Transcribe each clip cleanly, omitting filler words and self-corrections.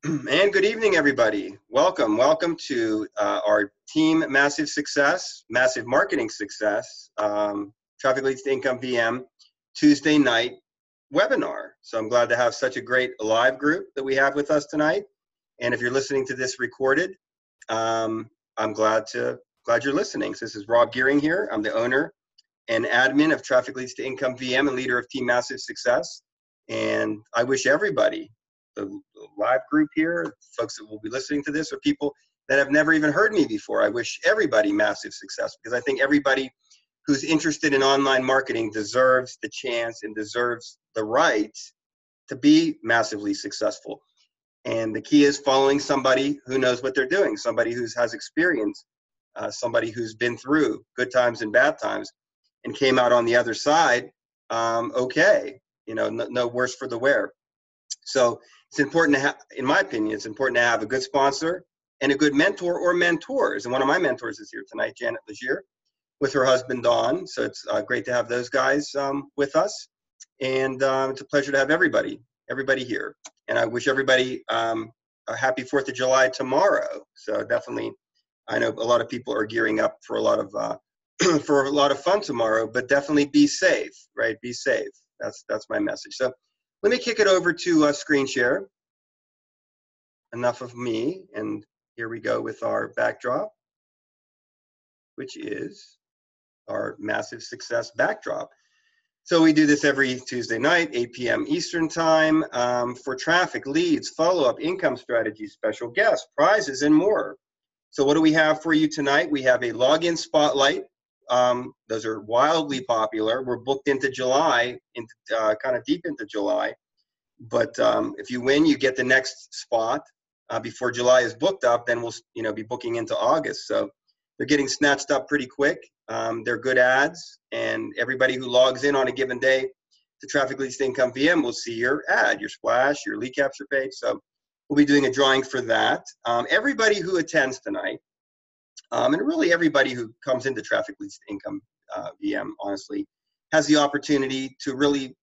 And good evening, everybody. Welcome to our team Massive Success, Massive Marketing Success, Traffic Leads to Income VM Tuesday night webinar. So I'm glad to have such a great live group that we have with us tonight. And if you're listening to this recorded, I'm glad you're listening. So this is Rob Gearing here. I'm the owner and admin of Traffic Leads to Income VM and leader of Team Massive Success. And I wish everybody, the live group here, folks that will be listening to this, or people that have never even heard me before, I wish everybody massive success, because I think everybody who's interested in online marketing deserves the chance and deserves the right to be massively successful. And the key is following somebody who knows what they're doing, somebody who has experience, somebody who's been through good times and bad times and came out on the other side okay, no worse for the wear. So it's important to have, in my opinion, it's important to have a good sponsor and a good mentor or mentors. And one of my mentors is here tonight, Janet Legier, with her husband, Dawn. So it's great to have those guys with us. And it's a pleasure to have everybody here. And I wish everybody a happy 4th of July tomorrow. So definitely, I know a lot of people are gearing up for a lot of for a lot of fun tomorrow, but definitely be safe, right? Be safe. That's my message. So let me kick it over to screen share. Enough of me, and here we go with our backdrop, which is our massive success backdrop. So we do this every Tuesday night, 8 p.m. Eastern time, for traffic, leads, follow-up, income strategies, special guests, prizes, and more. So what do we have for you tonight? We have a login spotlight. Those are wildly popular. We're booked into July, kind of deep into July. But if you win, you get the next spot before July is booked up. Then we'll be booking into August. So they're getting snatched up pretty quick. They're good ads, and everybody who logs in on a given day to Traffic Leads to Income VM will see your ad, your splash, your lead capture page. So we'll be doing a drawing for that. Everybody who attends tonight, and really everybody who comes into Traffic Leads to Income VM, honestly, has the opportunity to really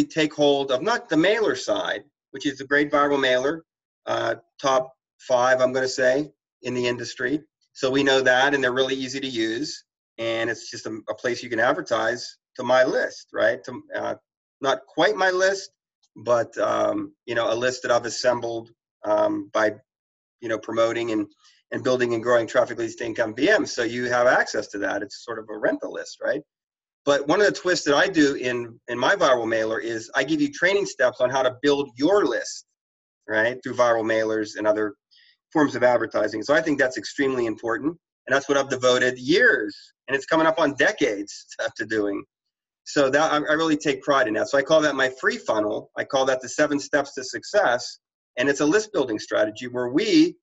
take hold of not the mailer side, which is a great viral mailer, top 5, I'm going to say, in the industry. So we know that, and they're really easy to use, and it's just a place you can advertise to my list, right? Not quite my list, but a list that I've assembled by promoting and building and growing Traffic Leads to Income VM. So you have access to that. It's sort of a rental list, right? But one of the twists that I do in my viral mailer is I give you training steps on how to build your list, right, through viral mailers and other forms of advertising. So I think that's extremely important, and that's what I've devoted years, and it's coming up on decades to doing. So that I really take pride in that. So I call that my free funnel. I call that the 7 steps to success, and it's a list building strategy where we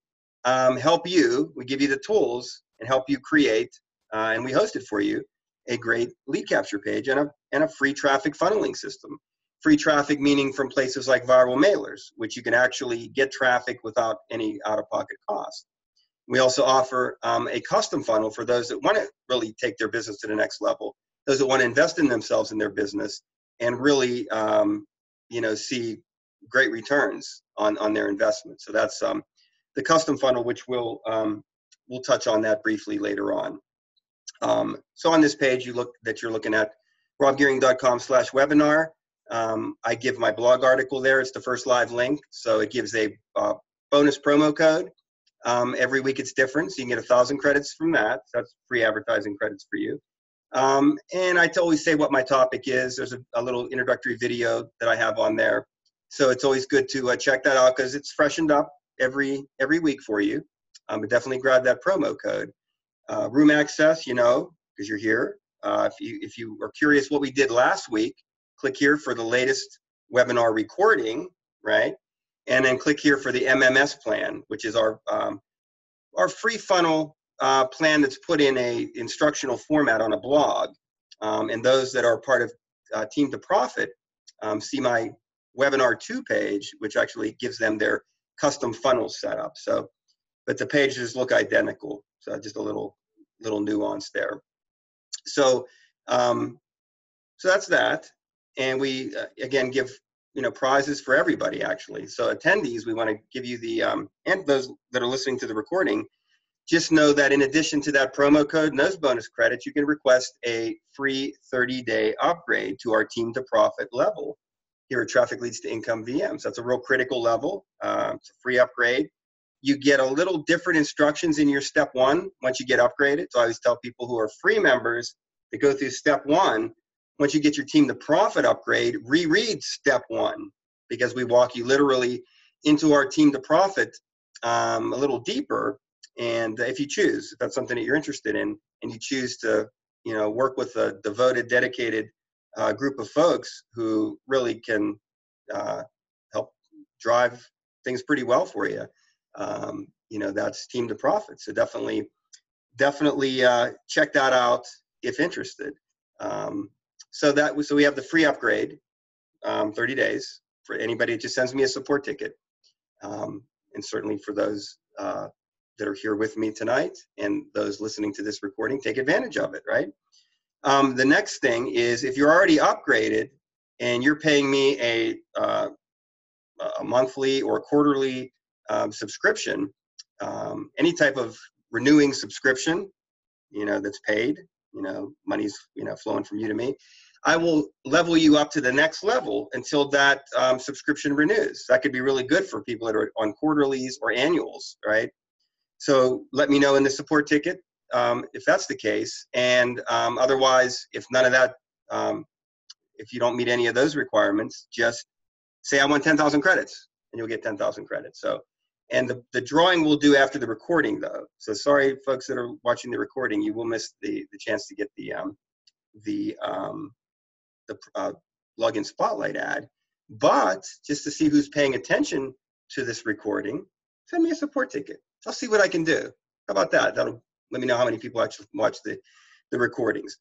help you. We give you the tools and help you create, and we host it for you, a great lead capture page and a free traffic funneling system. Free traffic meaning from places like viral mailers, which you can actually get traffic without any out-of-pocket cost. We also offer a custom funnel for those that want to really take their business to the next level, those that want to invest in themselves and their business and really see great returns on their investment. So that's the custom funnel, which we'll touch on that briefly later on. So on this page, you're looking at robgearing.com/webinar. I give my blog article there. It's the first live link. So it gives a bonus promo code. Every week it's different. So you can get 1,000 credits from that. So that's free advertising credits for you. And I always say what my topic is. There's a little introductory video that I have on there. So it's always good to check that out because it's freshened up every week for you. But definitely grab that promo code. Room access, because you're here. If you are curious what we did last week, click here for the latest webinar recording, right? And then click here for the MMS plan, which is our free funnel plan that's put in a instructional format on a blog. And those that are part of Team to Profit see my webinar 2 page, which actually gives them their custom funnel setup. So, but the pages look identical. So just a little nuance there. So, so that's that. And we, again, give prizes for everybody, actually. So attendees, we want to give you the, and those that are listening to the recording, just know that in addition to that promo code and those bonus credits, you can request a free 30-day upgrade to our Team to Profit level here at Traffic Leads to Income VM. So that's a real critical level. It's a free upgrade. You get a little different instructions in your step one once you get upgraded. So I always tell people who are free members to go through step one. Once you get your Team to Profit upgrade, reread step one, because we walk you literally into our Team to Profit a little deeper. And if you choose, if that's something that you're interested in, and you choose to, work with a devoted, dedicated group of folks who really can help drive things pretty well for you, that's Team to Profit. So definitely check that out if interested. So we have the free upgrade, 30 days for anybody that just sends me a support ticket, and certainly for those that are here with me tonight and those listening to this recording, take advantage of it, right? The next thing is, if you're already upgraded and you're paying me a monthly or quarterly subscription, any type of renewing subscription, that's paid, money's, flowing from you to me, I will level you up to the next level until that subscription renews. That could be really good for people that are on quarterlies or annuals, right? So let me know in the support ticket if that's the case. And otherwise, if none of that, if you don't meet any of those requirements, just say I want 10,000 credits and you'll get 10,000 credits. So, and the drawing we'll do after the recording though. So sorry, folks that are watching the recording, you will miss the chance to get the login spotlight ad. But just to see who's paying attention to this recording, send me a support ticket. I'll see what I can do. How about that? That'll let me know how many people actually watch the recordings.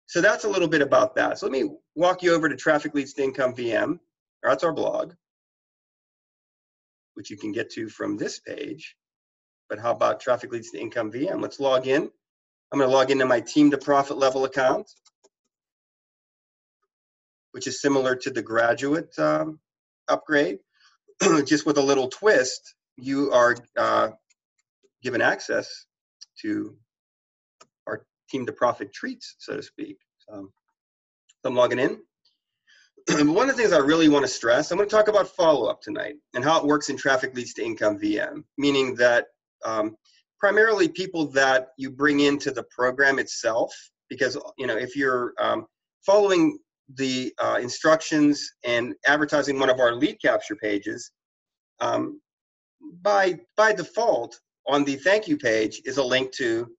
So that's a little bit about that. So let me walk you over to Traffic Leads to Income VM. That's our blog, which you can get to from this page. But how about Traffic Leads to Income VM? Let's log in. I'm going to log into my Team to Profit level account, which is similar to the graduate upgrade, just with a little twist. You are given access to our Team to Profit treats, so to speak. So I'm logging in. One of the things I really want to stress, I'm going to talk about follow-up tonight and how it works in Traffic Leads to Income VM, meaning that primarily people that you bring into the program itself, because if you're following the instructions and advertising one of our lead capture pages, by default on the thank you page is a link to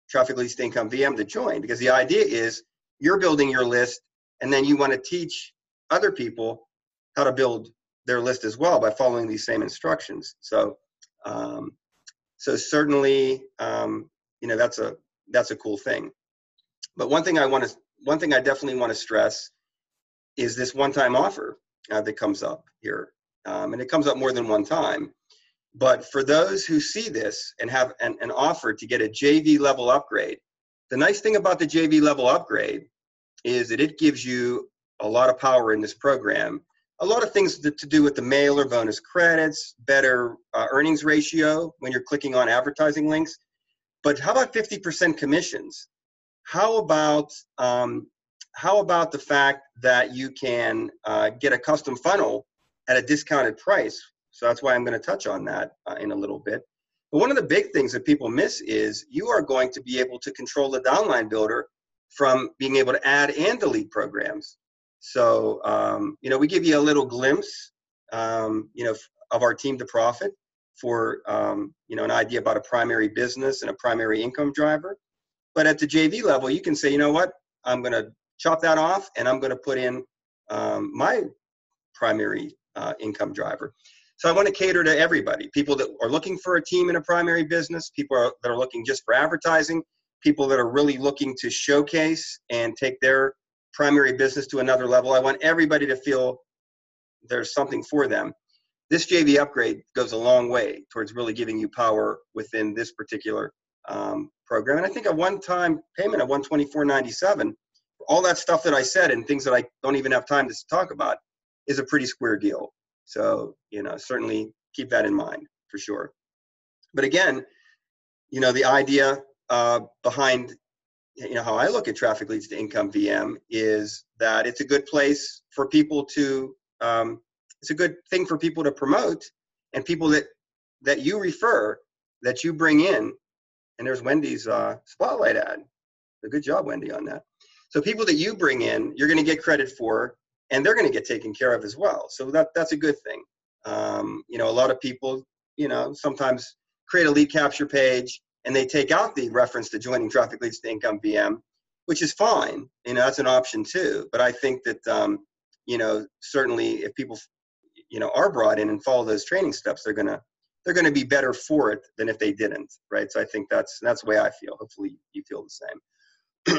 Traffic Leads to Income VM to join, because the idea is you're building your list and then you want to teach other people how to build their list as well by following these same instructions. So certainly that's a cool thing. But one thing I definitely want to stress is this one-time offer that comes up here, and it comes up more than one time. But for those who see this and have an offer to get a JV level upgrade, the nice thing about the JV level upgrade is that it gives you a lot of power in this program. A lot of things to do with the mailer, bonus credits, better earnings ratio when you're clicking on advertising links. But how about 50% commissions? How about the fact that you can get a custom funnel at a discounted price? So that's why I'm going to touch on that in a little bit. But one of the big things that people miss is you are going to be able to control the downline builder from being able to add and delete programs. So, we give you a little glimpse, of our Team to Profit for, an idea about a primary business and a primary income driver. But at the JV level, you can say, you know what, I'm going to chop that off and I'm going to put in my primary income driver. So I want to cater to everybody, people that are looking for a team in a primary business, people that are looking just for advertising, people that are really looking to showcase and take their primary business to another level. I want everybody to feel there's something for them. This JV upgrade goes a long way towards really giving you power within this particular program. And I think a one-time payment of $124.97, all that stuff that I said and things that I don't even have time to talk about, is a pretty square deal. So, certainly keep that in mind for sure. But again, the idea behind, how I look at traffic leads to income VM is that it's a good place for people to, it's a good thing for people to promote, and people that you refer, that you bring in. And there's Wendy's spotlight ad. A good job, Wendy, on that. So people that you bring in, you're going to get credit for, and they're going to get taken care of as well. So that's a good thing. A lot of people, sometimes create a lead capture page and they take out the reference to joining traffic leads to income VM, which is fine. That's an option too. But I think that, certainly if people, are brought in and follow those training steps, they're going to be better for it than if they didn't, right? So I think that's the way I feel. Hopefully you feel the same.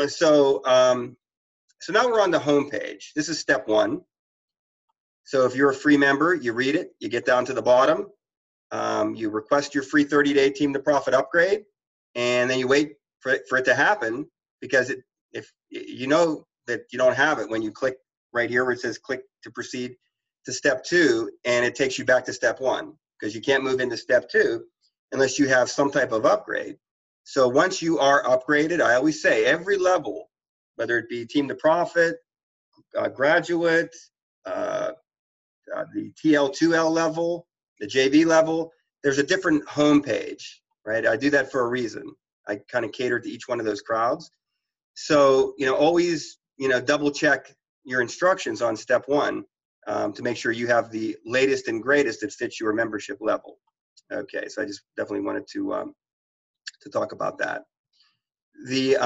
So now we're on the home page. This is step one. So if you're a free member, you read it, you get down to the bottom, you request your free 30-day Team to Profit upgrade, and then you wait for it to happen, because if you know that you don't have it when you click right here where it says click to proceed to step 2, and it takes you back to step 1, because you can't move into step 2 unless you have some type of upgrade. So once you are upgraded, I always say every level, whether it be Team to Profit, graduate, the TL2L level, the JV level, there's a different home page, right? I do that for a reason. I kind of cater to each one of those crowds. So, always, double check your instructions on step 1 to make sure you have the latest and greatest that fits your membership level. Okay, so I just definitely wanted to talk about that. The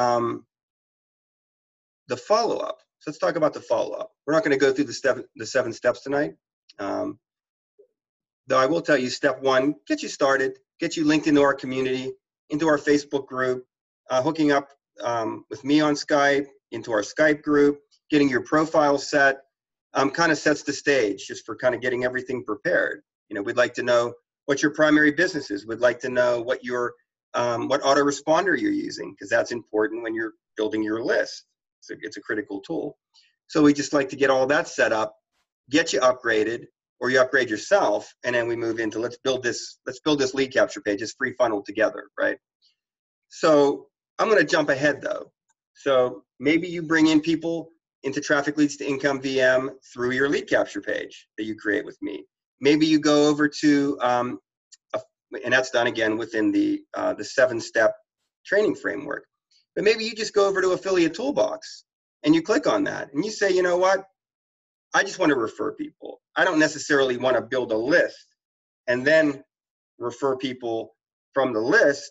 follow-up. So let's talk about the follow-up. We're not going to go through the 7 steps tonight. Though I will tell you, step 1, get you started, get you linked into our community, into our Facebook group, hooking up with me on Skype, into our Skype group, getting your profile set, kind of sets the stage just for kind of getting everything prepared. We'd like to know what your primary business is. We'd like to know what your what autoresponder you're using, because that's important when you're building your list. It's a critical tool. So we just like to get all that set up, get you upgraded, or you upgrade yourself, and then we move into let's build this lead capture page, this free funnel together, right? So I'm going to jump ahead though. So maybe you bring in people into traffic leads to income VM through your lead capture page that you create with me. Maybe you go over to, and that's done again within the 7-step training framework. But maybe you just go over to Affiliate Toolbox and you click on that and you say, you know what? I just want to refer people. I don't necessarily want to build a list and then refer people from the list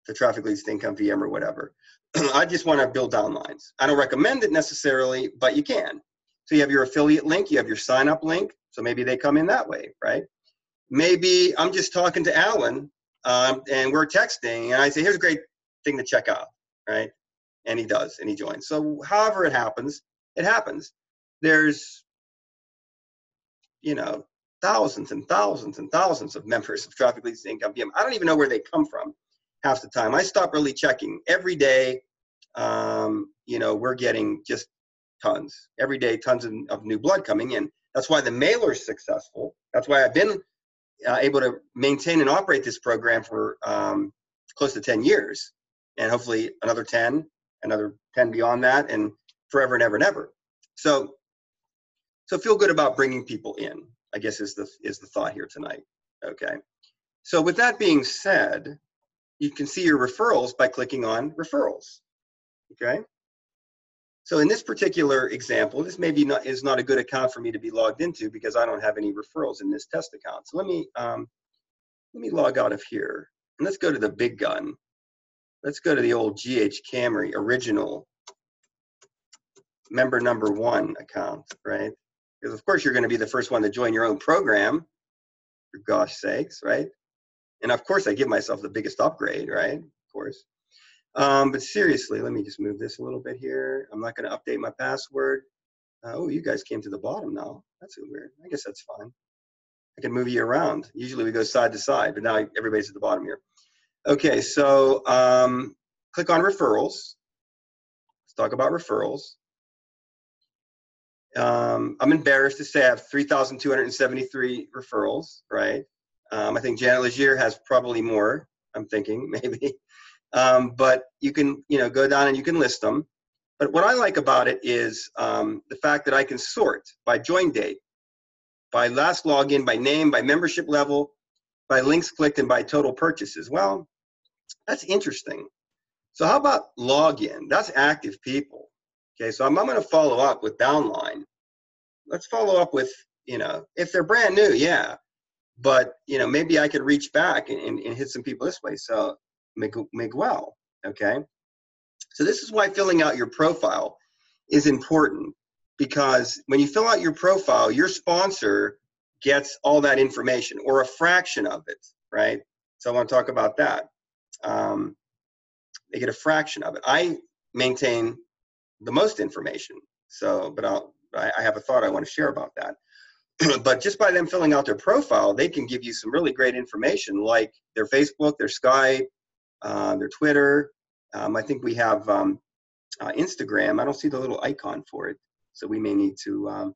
to traffic leads to income VM or whatever. I just want to build downlines. I don't recommend it necessarily, but you can. So you have your affiliate link, you have your sign up link. So maybe they come in that way, right? Maybe I'm just talking to Alan and we're texting and I say, here's a great thing to check out, right? And he does, and he joins. So however it happens, it happens. There's, thousands and thousands and thousands of members of traffic leads to income VM. I don't even know where they come from half the time. I stop really checking every day. We're getting just tons every day, tons of new blood coming in. That's why the mailer is successful. That's why I've been able to maintain and operate this program for close to 10 years, and hopefully another 10 beyond that, and forever and ever and ever. So feel good about bringing people in, I guess is the thought here tonight. Okay. So with that being said, you can see your referrals by clicking on referrals. Okay. So in this particular example, this maybe is not a good account for me to be logged into because I don't have any referrals in this test account. So let me log out of here and let's go to the big gun. Let's go to the old GH Camry original member number 1 account, right? Because of course you're going to be the first one to join your own program, for gosh sakes, right? And of course I give myself the biggest upgrade, right? Of course. But seriously, let me just move this a little bit here. I'm not going to update my password. Oh, you guys came to the bottom now. That's weird. I guess that's fine. I can move you around. Usually we go side to side, but now everybody's at the bottom here. Okay, so click on referrals. Let's talk about referrals. I'm embarrassed to say I have 3,273 referrals, right? I think Janet Legier has probably more, I'm thinking, maybe. But you can, go down and you can list them. But what I like about it is the fact that I can sort by join date, by last login, by name, by membership level, by links clicked, and by total purchases. Well, that's interesting. So how about login? That's active people. Okay, so I'm going to follow up with downline. Let's follow up with, if they're brand new, yeah. But, maybe I could reach back and hit some people this way. So Miguel, okay? So this is why filling out your profile is important, because when you fill out your profile, your sponsor gets all that information or a fraction of it, right? So I want to talk about that. They get a fraction of it. I maintain the most information. So, but I have a thought I want to share about that. But just by them filling out their profile, they can give you some really great information, like their Facebook, their Skype, their Twitter. I think we have Instagram. I don't see the little icon for it, so we may need to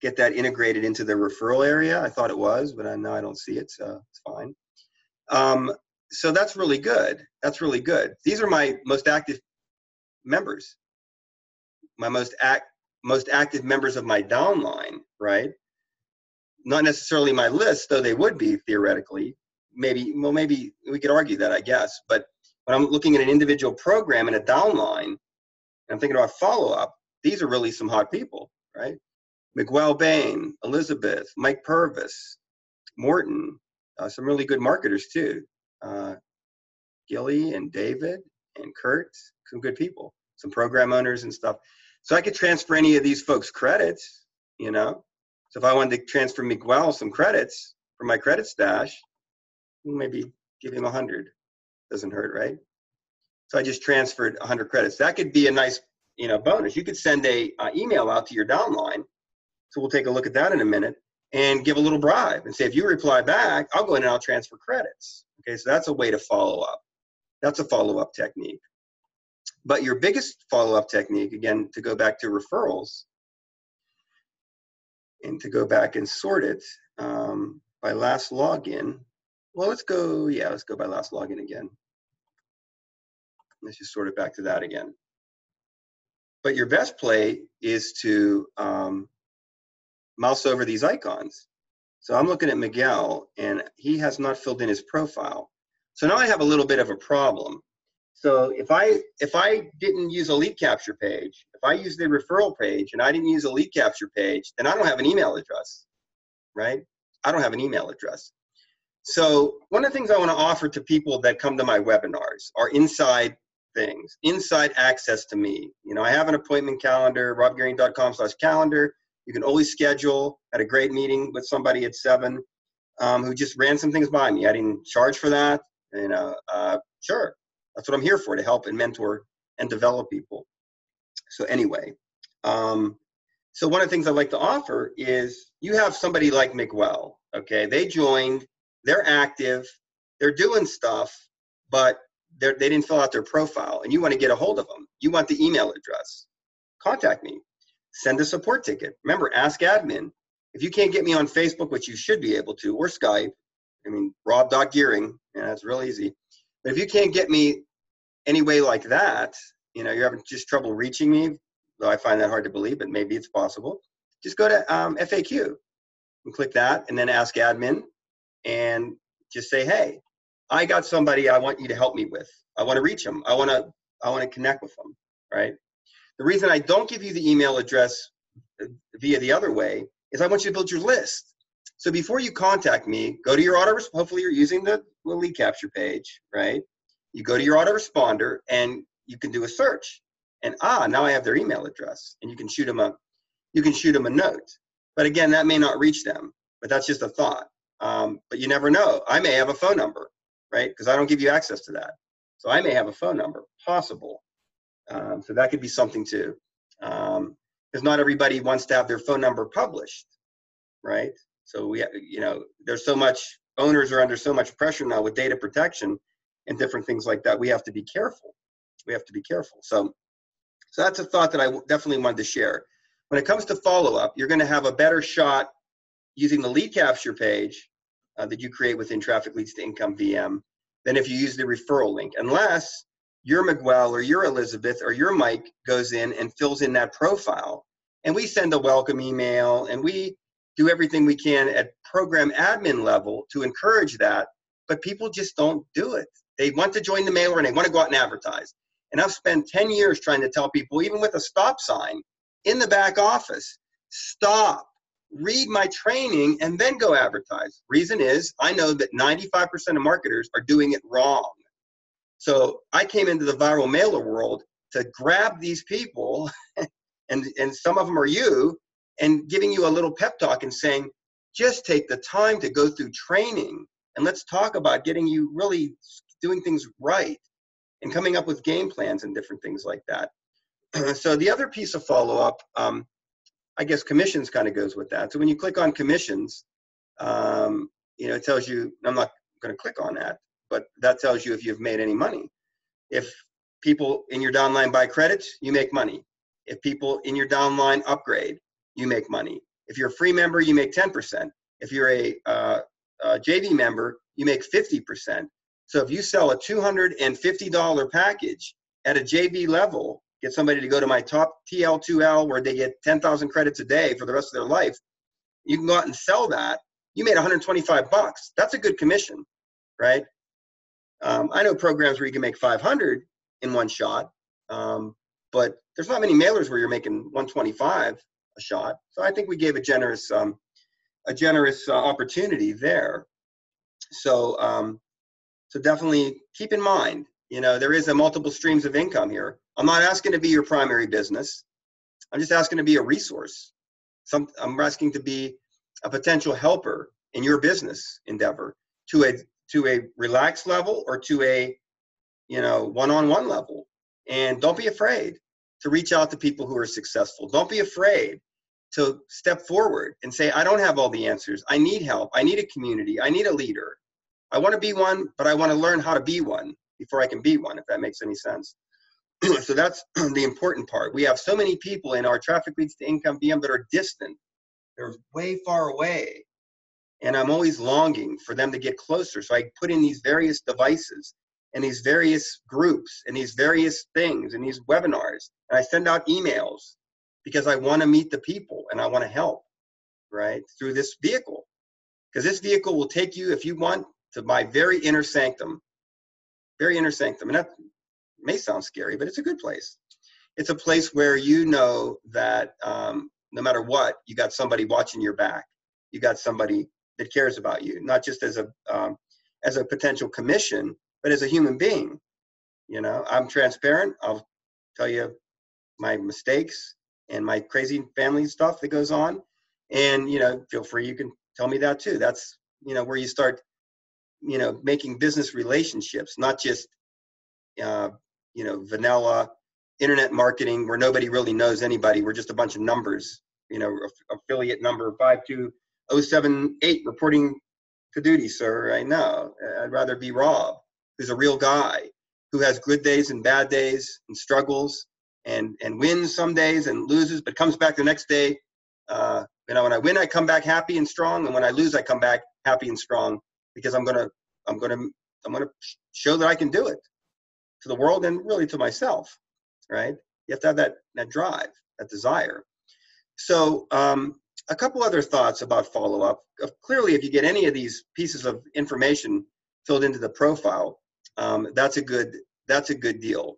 get that integrated into the referral area. I thought it was, but now I don't see it, so it's fine. So that's really good. That's really good. These are my most active members, my most active members of my downline, right? Not necessarily my list, though they would be theoretically. Maybe we could argue that, I guess. But when I'm looking at an individual program in a downline, and I'm thinking about follow-up, these are really some hot people, right? Miguel Bain, Elizabeth, Mike Purvis, Morton, some really good marketers too. Gilly and David and Kurt, some good people, some program owners and stuff. So I could transfer any of these folks credits, So if I wanted to transfer Miguel some credits from my credit stash, maybe give him 100. Doesn't hurt, right? So I just transferred 100 credits. That could be a nice, bonus. You could send a email out to your downline. So we'll take a look at that in a minute and give a little bribe and say, if you reply back, I'll go in and I'll transfer credits. Okay, so that's a way to follow up. That's a follow-up technique. But your biggest follow-up technique, again, to go back to referrals and to go back and sort it by last login. Well, let's go by last login again. Let's just sort it back to that again. But your best play is to mouse over these icons. So I'm looking at Miguel, and he has not filled in his profile. So now I have a little bit of a problem. So if I didn't use a lead capture page, if I used the referral page and I didn't use a lead capture page, then I don't have an email address, right? I don't have an email address. So one of the things I want to offer to people that come to my webinars are inside things, inside access to me. I have an appointment calendar, robgearing.com/calendar. You can always schedule. Had a great meeting with somebody at 7 who just ran some things by me. I didn't charge for that. Sure. That's what I'm here for, to help and mentor and develop people. So anyway, so one of the things I'd like to offer is you have somebody like Miguel, okay? They joined, they're active, they're doing stuff, but they didn't fill out their profile, and you want to get a hold of them. You want the email address. Contact me. Send a support ticket. Remember, ask admin. If you can't get me on Facebook, which you should be able to, or Skype, rob.gearing, that's real easy. But if you can't get me any way like that, you're having just trouble reaching me, though I find that hard to believe, but maybe it's possible. Just go to FAQ and click that, and then ask admin, and just say, hey, I got somebody I want you to help me with. I want to reach them. I want to connect with them, right? The reason I don't give you the email address via the other way is I want you to build your list. So before you contact me, go to your hopefully you're using the lead capture page, right? You go to your autoresponder and you can do a search, and now I have their email address, and you can shoot them a note. But again, that may not reach them, but that's just a thought. But you never know. I may have a phone number, right? Because I don't give you access to that. So I may have a phone number, possible. So that could be something too. Because not everybody wants to have their phone number published, right? So there's so much, owners are under so much pressure now with data protection and different things like that. We have to be careful. We have to be careful. So that's a thought that I definitely wanted to share. When it comes to follow-up, you're going to have a better shot using the lead capture page that you create within Traffic Leads to Income VM than if you use the referral link, unless your Miguel or your Elizabeth or your Mike goes in and fills in that profile. And we send a welcome email, and we do everything we can at program admin level to encourage that, but people just don't do it. They want to join the mailer and they want to go out and advertise. And I've spent 10 years trying to tell people, even with a stop sign in the back office, stop, read my training, and then go advertise. Reason is, I know that 95% of marketers are doing it wrong. So I came into the viral mailer world to grab these people, and some of them are you, and giving you a little pep talk and saying, just take the time to go through training, and let's talk about getting you really doing things right and coming up with game plans and different things like that. So the other piece of follow-up, I guess commissions kind of goes with that. So when you click on commissions, it tells you, I'm not going to click on that, but that tells you if you've made any money. If people in your downline buy credits, you make money. If people in your downline upgrade, you make money. If you're a free member, you make 10%. If you're a JV member, you make 50%. So if you sell a $250 package at a JV level, get somebody to go to my top TL2L where they get 10,000 credits a day for the rest of their life, you can go out and sell that. You made 125 bucks. That's a good commission, right? I know programs where you can make 500 in one shot, but there's not many mailers where you're making 125 a shot. So I think we gave a generous opportunity there. So definitely keep in mind, there is a multiple streams of income here. I'm not asking to be your primary business. I'm just asking to be a resource. I'm asking to be a potential helper in your business endeavor to a relaxed level or to a one-on-one level. And don't be afraid to reach out to people who are successful. Don't be afraid to step forward and say, I don't have all the answers. I need help. I need a community. I need a leader. I want to be one, but I want to learn how to be one before I can be one, if that makes any sense. So that's the important part. We have so many people in our Traffic Leads to Income VM that are distant. They're way far away. And I'm always longing for them to get closer. So I put in these various devices and these various groups and these various things and these webinars. And I send out emails because I want to meet the people and I want to help, right, through this vehicle. Because this vehicle will take you, if you want, to my very inner sanctum. Very inner sanctum. And that may sound scary, but it's a good place. It's a place where you know that no matter what, you got somebody watching your back. You got somebody that cares about you, not just as a potential commission, but as a human being. I'm transparent. I'll tell you my mistakes and my crazy family stuff that goes on. And, feel free, you can tell me that too. That's, where you start, making business relationships, not just, vanilla internet marketing where nobody really knows anybody. We're just a bunch of numbers, affiliate number 52078 reporting to duty, sir. I know. I'd rather be Rob, who's a real guy, who has good days and bad days and struggles and wins some days and loses, but comes back the next day. When I win, I come back happy and strong, and when I lose, I come back happy and strong because I'm gonna show that I can do it to the world and really to myself, right? You have to have that drive, that desire. So a couple other thoughts about follow-up. Clearly, if you get any of these pieces of information filled into the profile, that's a good deal.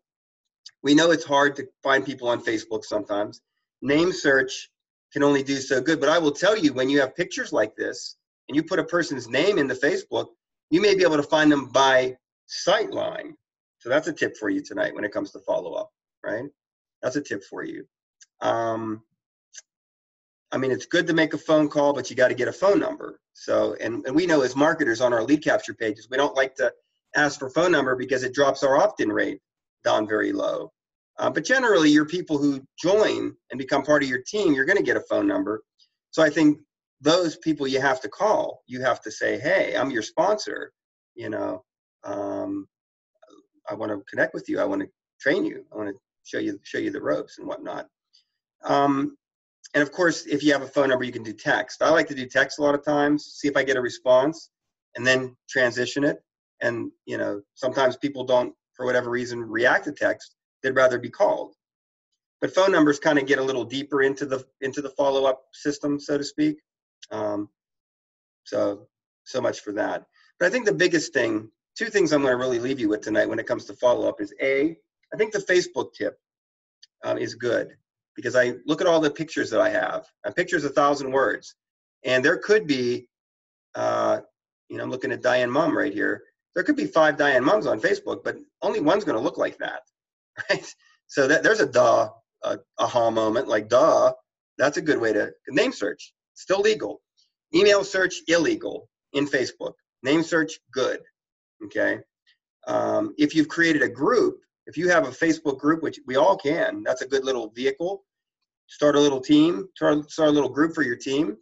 We know it's hard to find people on Facebook sometimes. Name search can only do so good, but I will tell you, when you have pictures like this and you put a person's name into Facebook, you may be able to find them by sightline. So that's a tip for you tonight when it comes to follow-up, right? That's a tip for you. It's good to make a phone call, but you got to get a phone number. So, and we know as marketers on our lead capture pages, we don't like to ask for phone number because it drops our opt-in rate down very low. But generally, your people who join and become part of your team, you're going to get a phone number. So I think those people you have to call. You have to say, hey, I'm your sponsor. I want to connect with you. I want to train you. I want to show you the ropes and whatnot. And of course, if you have a phone number, you can do text. I like to do text a lot of times, see if I get a response, and then transition it. And sometimes people don't, for whatever reason, react to text. They'd rather be called. But phone numbers kind of get a little deeper into the follow-up system, so to speak. So much for that. But I think the biggest thing, two things I'm going to really leave you with tonight when it comes to follow-up is I think the Facebook tip is good, because I look at all the pictures that I have. A picture is 1,000 words, and there could be, I'm looking at Diane Mum right here. There could be 5 Diane Mums on Facebook, but only one's going to look like that, right? So there's a aha moment, like duh. That's a good way to name search. Still legal. Email search illegal in Facebook. Name search good. Okay. If you've created a group, if you have a Facebook group, which we all can, that's a good little vehicle. Start a little team, start a little group for your team.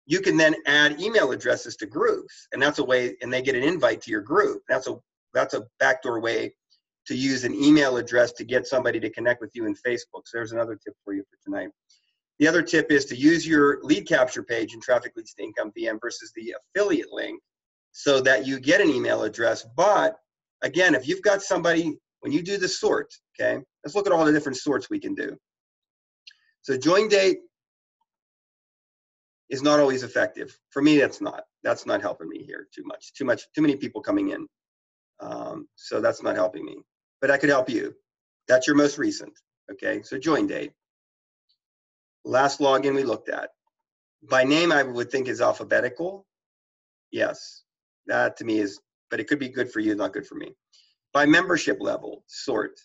You can then add email addresses to groups, and that's a way, and they get an invite to your group. That's a backdoor way to use an email address to get somebody to connect with you in Facebook. So there's another tip for you for tonight. The other tip is to use your lead capture page in Traffic Leads to Income VM versus the affiliate link, so that you get an email address. But again, if you've got somebody, when you do the sort, okay, let's look at all the different sorts we can do. So join date is not always effective. For me, that's not helping me here too much. Too many people coming in. So that's not helping me. But I could help you. That's your most recent. Okay, so join date. Last login we looked at. By name, I would think is alphabetical. Yes, that to me is, but it could be good for you, not good for me. By membership level, sort.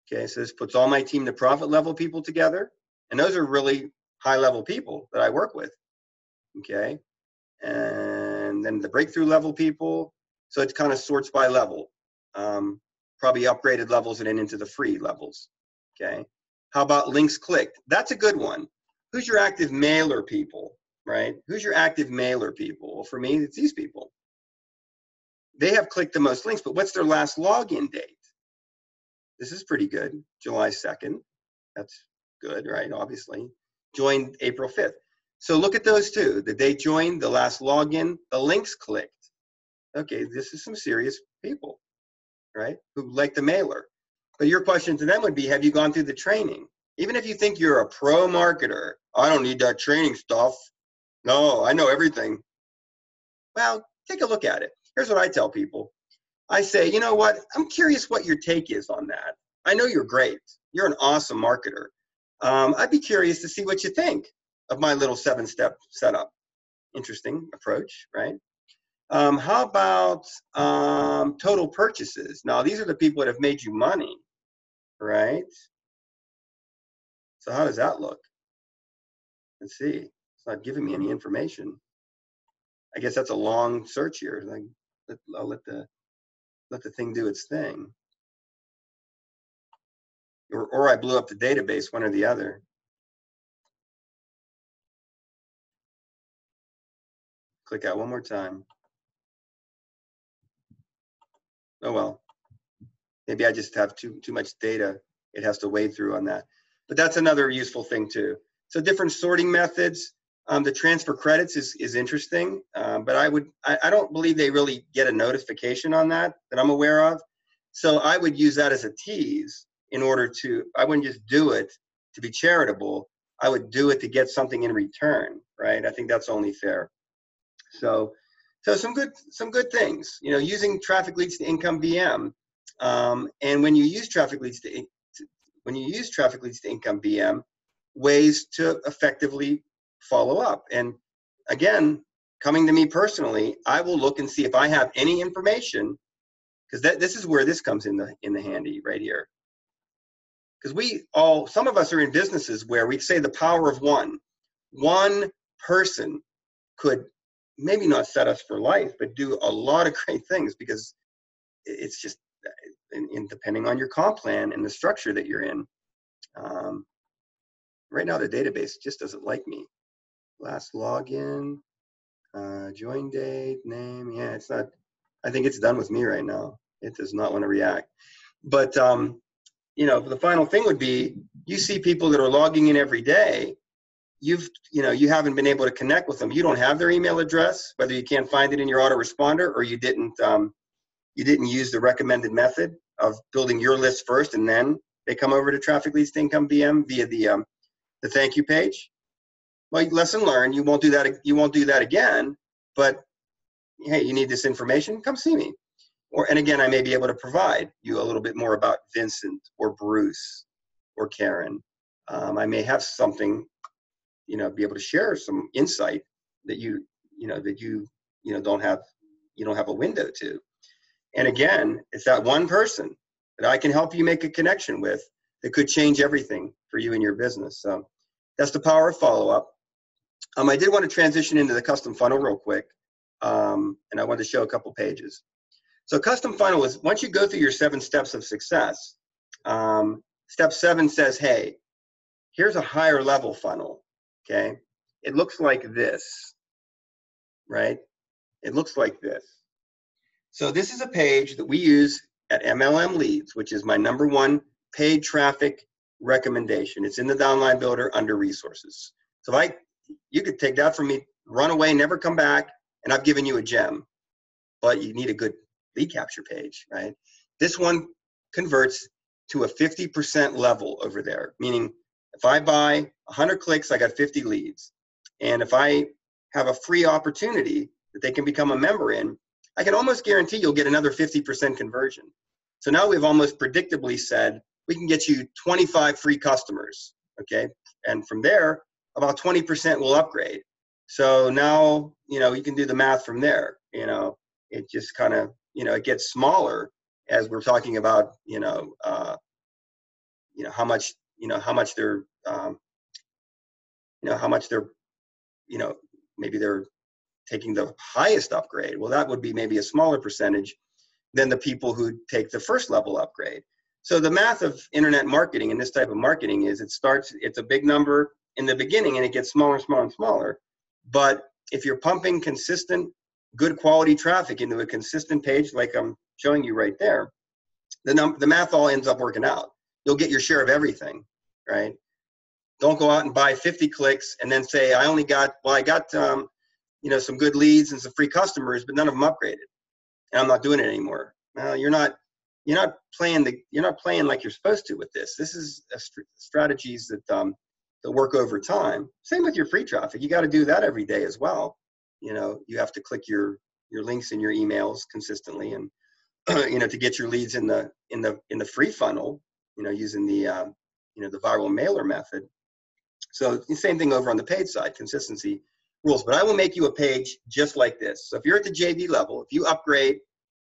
Okay, so this puts all my team to profit level people together. And those are really high level people that I work with. Okay, and then the breakthrough level people. So it kind of sorts by level. Probably upgraded levels and then into the free levels. Okay. How about links clicked? That's a good one. Who's your active mailer people, right? Who's your active mailer people? Well, for me, it's these people. They have clicked the most links, but what's their last login date? This is pretty good. July 2nd. That's good, right? Obviously. Joined April 5th. So look at those two. The date joined, the last login, the links clicked. Okay, this is some serious people, right? Who like the mailer. But your question to them would be, have you gone through the training? Even if you think you're a pro marketer, I don't need that training stuff. No, I know everything. Well, take a look at it. Here's what I tell people. I say, you know what? I'm curious what your take is on that. I know you're great. You're an awesome marketer. I'd be curious to see what you think of my little 7-step setup. Interesting approach, right? How about total purchases? Now, these are the people that have made you money, right? So how does that look? Let's see. It's not giving me any information. I guess that's a long search here. Like, I'll let the thing do its thing. Or I blew up the database, one or the other. Click out one more time. Oh well. Maybe I just have too much data. It has to wade through on that. But that's another useful thing too. So different sorting methods. The transfer credits is interesting, but I don't believe they really get a notification on that I'm aware of. So I would use that as a tease in order to, I wouldn't just do it to be charitable. I would do it to get something in return, right? I think that's only fair. So some good things, using Traffic Leads to Income VM. And when you use Traffic Leads to Income VM, ways to effectively follow up. And again, coming to me personally, I will look and see if I have any information, because this is where this comes in the handy right here. Because some of us are in businesses where we say the power of one person could maybe not set us for life, but do a lot of great things, because it's just depending on your comp plan and the structure that you're in. Right now, the database just doesn't like me. Last login, join date, name. Yeah, it's not. I think it's done with me right now. It does not want to react. But the final thing would be, you see people that are logging in every day. You haven't been able to connect with them. You don't have their email address, whether you can't find it in your autoresponder or you didn't use the recommended method of building your list first, and then they come over to Traffic Leads to Income VM via the thank you page. Well, lesson learned. You won't do that. You won't do that again. But hey, you need this information? Come see me. And again, I may be able to provide you a little bit more about Vincent or Bruce or Karen. I may have something, be able to share some insight that you don't have a window to. And again, it's that one person that I can help you make a connection with that could change everything for you and your business. So that's the power of follow-up. I did want to transition into the custom funnel real quick, and I wanted to show a couple pages. So custom funnel is, once you go through your 7 steps of success, step 7 says, hey, here's a higher level funnel, okay? It looks like this, right? It looks like this. So this is a page that we use at MLM Leads, which is my #1 paid traffic recommendation. It's in the downline builder under resources. So you could take that from me, run away, never come back, and I've given you a gem. But you need a good lead capture page, right? This one converts to a 50% level over there, meaning if I buy 100 clicks, I got 50 leads. And if I have a free opportunity that they can become a member in, I can almost guarantee you'll get another 50% conversion. So now we've almost predictably said, we can get you 25 free customers, okay? And from there, about 20% will upgrade. So now, you can do the math from there. It just kind of, it gets smaller as we're talking about, how much they're, maybe they're taking the highest upgrade. Well, that would be maybe a smaller percentage than the people who take the first level upgrade. So the math of internet marketing and this type of marketing is it's a big number in the beginning and it gets smaller and smaller and smaller. But if you're pumping consistent, good quality traffic into a consistent page like I'm showing you right there, the math all ends up working out. You'll get your share of everything, right? Don't go out and buy 50 clicks and then say, I got some good leads and some free customers, but none of them upgraded, and I'm not doing it anymore. Well, you're not playing like you're supposed to with this. This is strategies that work over time. Same with your free traffic. You got to do that every day as well. You have to click your links in your emails consistently, and to get your leads in the free funnel, using the viral mailer method. So the same thing over on the paid side, consistency rules. But I will make you a page just like this. So if you're at the JV level, if you upgrade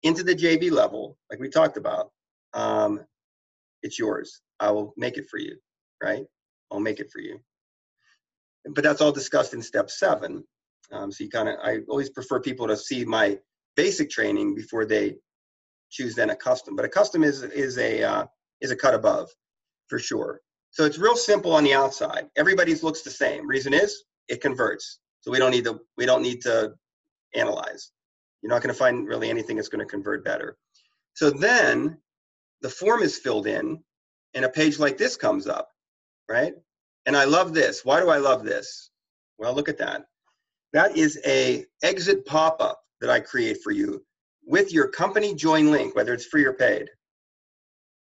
into the JV level, like we talked about, it's yours. I will make it for you, right? I'll make it for you. But that's all discussed in step 7. So I always prefer people to see my basic training before they choose then a custom. But a custom is a cut above, for sure. So it's real simple on the outside. Everybody's looks the same. Reason is it converts. So we don't need to analyze. You're not going to find really anything that's going to convert better. So then the form is filled in and a page like this comes up, right? And I love this. Why do I love this? Well, look at that. That is a exit pop-up that I create for you with your company join link, whether it's free or paid.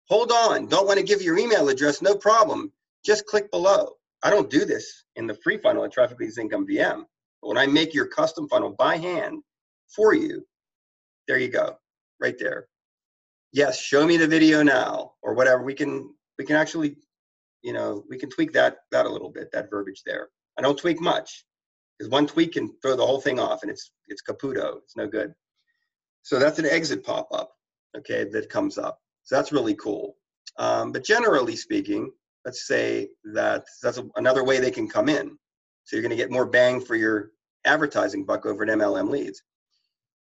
Hold on, don't want to give your email address, no problem. Just click below. I don't do this in the free funnel at Traffic Leads Income VM. But when I make your custom funnel by hand for you, there you go, right there. Yes, show me the video now, or whatever. We can actually, we can tweak that a little bit, that verbiage there. I don't tweak much, because one tweak can throw the whole thing off, and it's caputo. It's no good. So that's an exit pop-up, okay, that comes up. So that's really cool. But generally speaking, let's say that's another way they can come in. So you're going to get more bang for your advertising buck over at MLM Leads.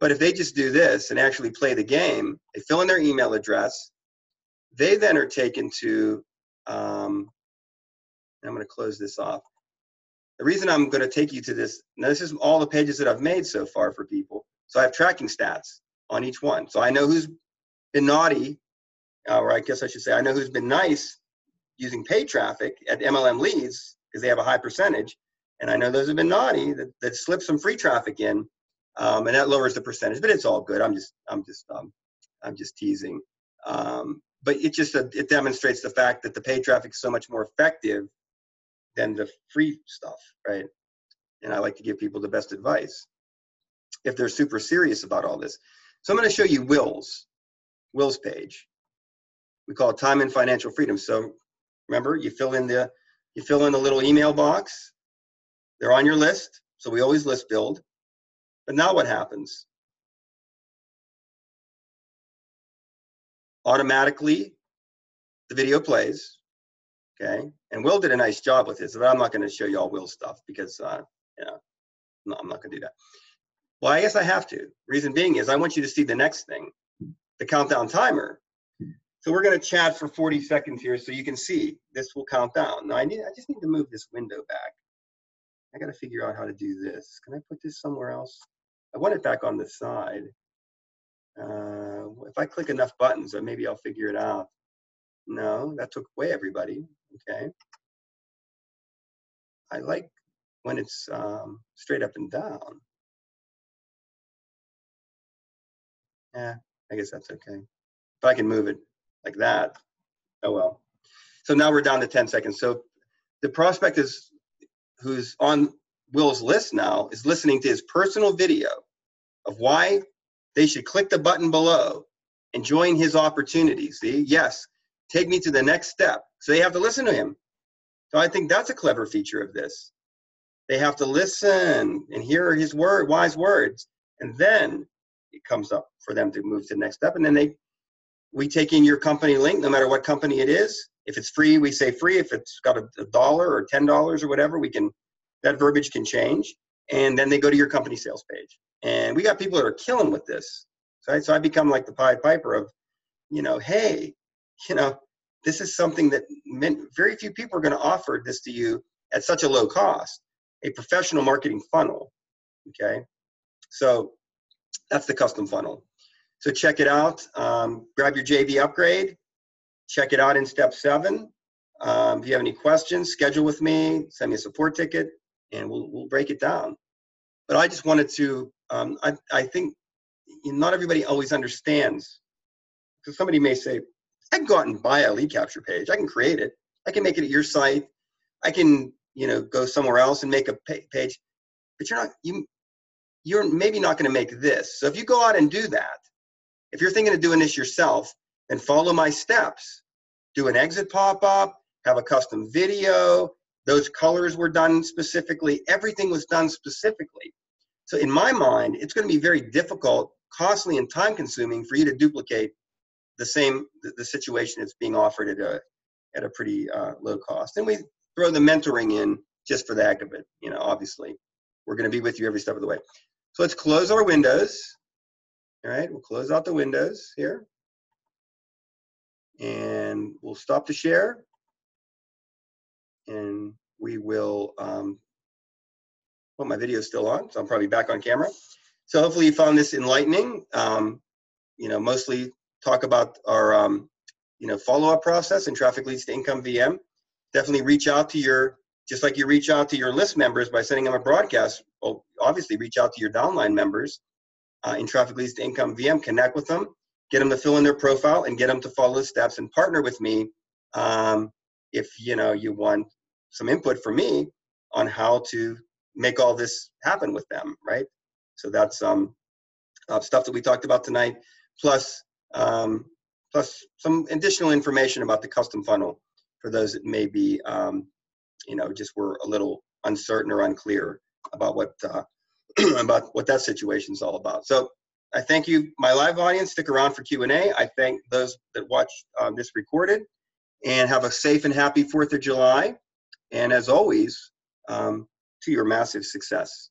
But if they just do this and actually play the game, they fill in their email address, they then are taken to, I'm going to close this off. The reason I'm going to take you to this, now this is all the pages that I've made so far for people. So I have tracking stats on each one. So I know who's been naughty or I guess I should say, I know who's been nice using paid traffic at MLM leads because they have a high percentage. And I know those have been naughty that slip some free traffic in, and that lowers the percentage. But it's all good. I'm just teasing. But it demonstrates the fact that the paid traffic is so much more effective than the free stuff, right? And I like to give people the best advice if they're super serious about all this. So I'm going to show you Will's page. We call it Time and Financial Freedom. So remember, you fill in the little email box. They're on your list. So we always list build. But now what happens? Automatically, the video plays. Okay. And Will did a nice job with this, but I'm not going to show you all Will's stuff because, no, I'm not going to do that. Well, I guess I have to. Reason being is I want you to see the next thing, the countdown timer. So we're going to chat for 40 seconds here so you can see this will count down. Now I just need to move this window back. I got to figure out how to do this. Can I put this somewhere else? I want it back on the side. If I click enough buttons, maybe I'll figure it out. No, that took away everybody. Okay. I like when it's straight up and down. Yeah, I guess that's okay. If I can move it like that, oh well. So now we're down to 10 seconds. So the prospect who's on Will's list now is listening to his personal video of why they should click the button below and join his opportunity. See, yes, take me to the next step. So they have to listen to him. So I think that's a clever feature of this. They have to listen and hear his wise words, and then it comes up for them to move to the next step. And then we take in your company link, no matter what company it is. If it's free, we say free. If it's got $1 or $10 or whatever, that verbiage can change. And then they go to your company sales page. And we got people that are killing with this. So I become like the Pied Piper of, hey, this is something that very few people are going to offer this to you at such a low cost, a professional marketing funnel. Okay. So that's the custom funnel. So check it out. Grab your JV upgrade. Check it out in step 7. If you have any questions, schedule with me, send me a support ticket, and we'll break it down. But I just wanted to, I think not everybody always understands. Because somebody may say, I can go out and buy a lead capture page. I can create it. I can make it at your site. I can, go somewhere else and make a page. But you're maybe not going to make this. So if you go out and do that, if you're thinking of doing this yourself, then follow my steps. Do an exit pop-up, have a custom video. Those colors were done specifically. Everything was done specifically. So in my mind, it's going to be very difficult, costly, and time-consuming for you to duplicate the situation that's being offered at a pretty low cost. And we throw the mentoring in just for the heck of it. Obviously, we're going to be with you every step of the way. So let's close our windows. All right, we'll close out the windows here. And we'll stop the share. And we will, well, my video is still on, so I'm probably back on camera. So hopefully you found this enlightening. Mostly talk about our, follow-up process and traffic leads to income VM. Definitely reach out to just like you reach out to your list members by sending them a broadcast, well, obviously reach out to your downline members in traffic leads to income VM, connect with them, get them to fill in their profile and get them to follow the steps and partner with me if you want some input from me on how to make all this happen with them, right? So that's stuff that we talked about tonight, plus some additional information about the custom funnel for those that may be, just were a little uncertain or unclear about what that situation is all about. So I thank you, my live audience. Stick around for Q&A. I thank those that watch this recorded, and have a safe and happy 4th of July. And as always, to your massive success.